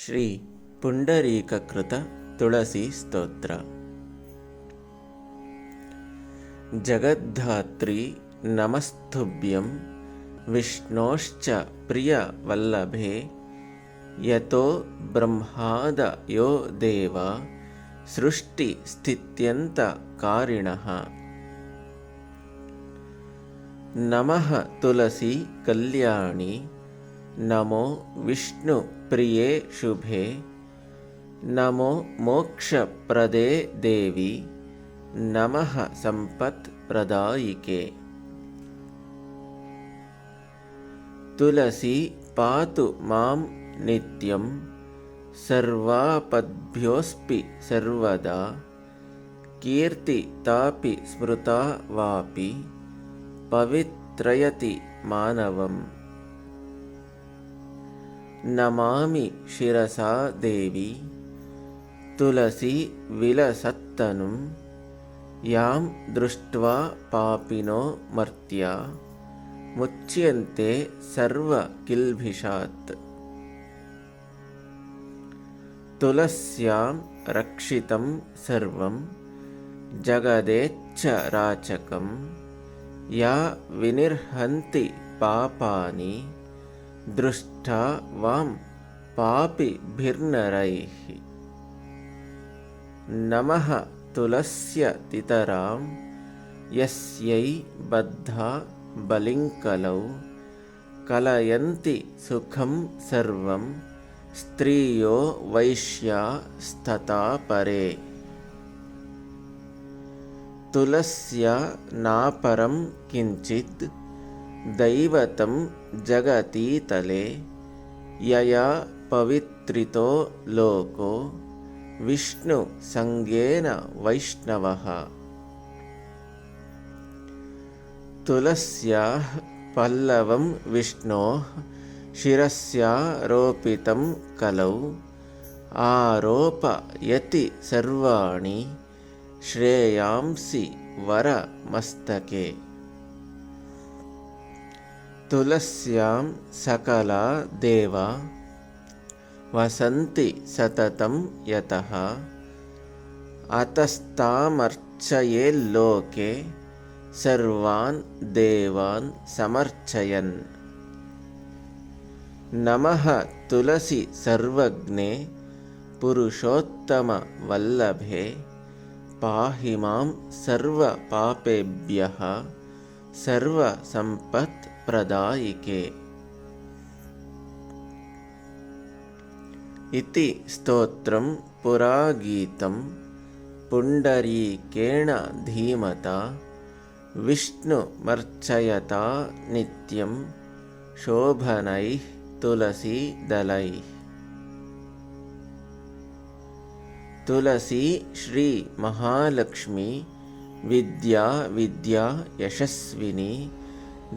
ಶ್ರೀ ಪುಂಡರೀಕಕೃತ ತುಳಸಿ ಸ್ತೋತ್ರ. ಜಗದ್ಧಾತ್ರಿ ನಮಸ್ತುಭ್ಯಂ ವಿಷ್ಣೋಶ್ಚ ಪ್ರಿಯ ವಲ್ಲಭೆ ಯತೋ ಬ್ರಹ್ಮಾದ ಯೋ ದೇವ ಸೃಷ್ಟಿ ಸ್ಥಿತ್ಯಂತ ಕಾರಿಣಃ. ನಮಃ ತುಳಸಿ ಕಲ್ಯಾಣಿ ನಮೋ ವಿಷ್ಣು ಪ್ರಿಯೇ ಶುಭೆ ನಮೋ ಮೋಕ್ಷಪ್ರದೇ ದೇವಿ ನಮಃ ಸಂಪತ್ ಪ್ರದಾಯಿಕೆ. ತುಳಸಿ ಪಾತು ಮಾಂ ನಿತ್ಯಂ ಸರ್ವಾಪದ್ಭ್ಯೋಸ್ಪಿ ಸರ್ವದಾ ಕೀರ್ತಿ ತಾಪಿ ಸ್ಮೃತಾ ವಾಪಿ ಪವಿತ್ರಯತಿ ಮಾನವಂ. ನಮಾಮಿ ಶಿರಸಾ ದೇವಿ ತುಳಸಿ ವಿಲಸತ್ತನುಂ ಯಾಂ ದೃಷ್ಟ್ವಾ ಪಾಪಿನೋ ಮರ್ತ್ಯಾ ಮುಚ್ಯಂತೆ ಸರ್ವ ಕಿಲ್ಬಿಷಾತ್. ತುಳಸ್ಯಾಂ ರಕ್ಷಿತಂ ಸರ್ವಂ ಜಗದೇಚ್ಛರಾಚಕಂ ಯಾ ವಿನಿರ್ಹಂತಿ ಪಾಪಾನಿ ದೃಷ್ಟಾ ವಾಂ ಪಾಪಿಭಿರ್ನರೈಃ. ನಮಃ ತುಳಸ್ಯತಿತರಾಂ ಯಸ್ಯೈ ಬದ್ಧಾ ಬಲಿಂಕಲೌ ಕಲಯಂತಿ ಸುಖಂ ಸರ್ವಂ ಸ್ತ್ರಿಯೋ ವೈಶ್ಯಾ ಸ್ತತಾ ಪರೇ. ತುಳಸ್ಯಾ ನಾಪರಂ ಕಿಂಚಿತ್ ದೈವತಂ ಜಗತೀತಲೆ ಯಯಾ ಪವಿತ್ರಿತೋ ಲೋಕೋ ವಿಷ್ಣು ಸಂಗೇನ ವೈಷ್ಣವಃ. ತುಳಸ್ಯಾಃ ಪಲ್ಲವಂ ವಿಷ್ಣೋಃ ಶಿರಸ್ಯಾರೋಪಿತಂ ಕಲೌ ಆರೋಪಯತಿ ಸರ್ವಾಣಿ ಶ್ರೇಯಾಂಸಿ ವರಮಸ್ತಕೆ. ತುಳಸ್ಯಾಂ ಸಕಲಾ ದೇವಾ ವಸಂತಿ ಸತತಂ ಯತಃ ಅತಸ್ತಾಮರ್ಚಯೇಲ್ಲೋಕೆ ಸರ್ವಾನ್ ದೇವಾನ್ ಸಮರ್ಚಯನ್. ನಮಃ ತುಳಸಿ ಸರ್ವಜ್ಞೆ ಪುರುಷೋತ್ತಮ ವಲ್ಲಭೆ ಪಾಹಿ ಮಾಂ ಸರ್ವ ಪಾಪೇಭ್ಯಃ ಸರ್ವ ಸಂಪತ್ ಪ್ರದಾಯಿಕೆ. ಇತಿ ಸ್ತೋತ್ರಂ ಪುರಾ ಗೀತಂ ಪುಂಡರೀಕೇಣ ಧೀಮತಾ ವಿಷ್ಣುಮರ್ಚಯತಾ ನಿತ್ಯಂ ಶೋಭನೈಃ ತುಳಸೀದಲೈಃ. ತುಳಸಿ ಶ್ರೀ ಮಹಾಲಕ್ಷ್ಮಿ ವಿದ್ಯಾ ವಿದ್ಯಾ ಯಶಸ್ವಿನಿ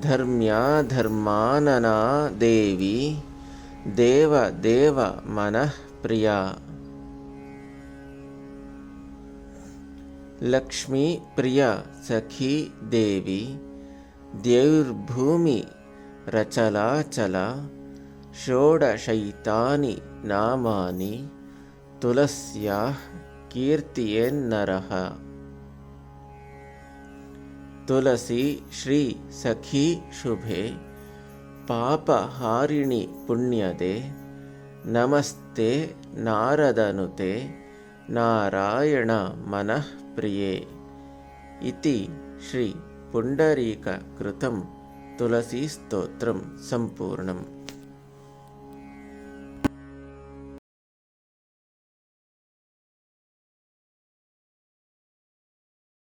ಧರ್ಮ್ಯಾ ಧರ್ಮಾನನಾ ದೇವಿ ದೇವ ದೇವ ಮನಃ ಪ್ರಿಯಾ. ಲಕ್ಷ್ಮೀ ಪ್ರಿಯ ಸಖಿ ದೇವಿ ದೇವ್ರ್ಭೂಮಿ ರಚಲಾಚಲ ಷೋಡಶೈತಾನಿ ನಾಮಾನಿ ತುಳಸ್ಯಾಃ ಕೀರ್ತಿಯೇನ್ನರಃ. ತುಳಸಿ ಶ್ರೀ ಸಖಿ ಶುಭೆ ಪಾಪಹಾರಿಣಿ ಪುಣ್ಯದೆ ನಮಸ್ತೆ ನಾರದನುತೆ ನಾರಾಯಣ ಮನಃ ಪ್ರಿಯೇ. ಇತಿ ಶ್ರೀ ಪುಂಡರೀಕಕೃತಂ ತುಳಸಿ ಸ್ತೋತ್ರಂ ಸಂಪೂರ್ಣಂ.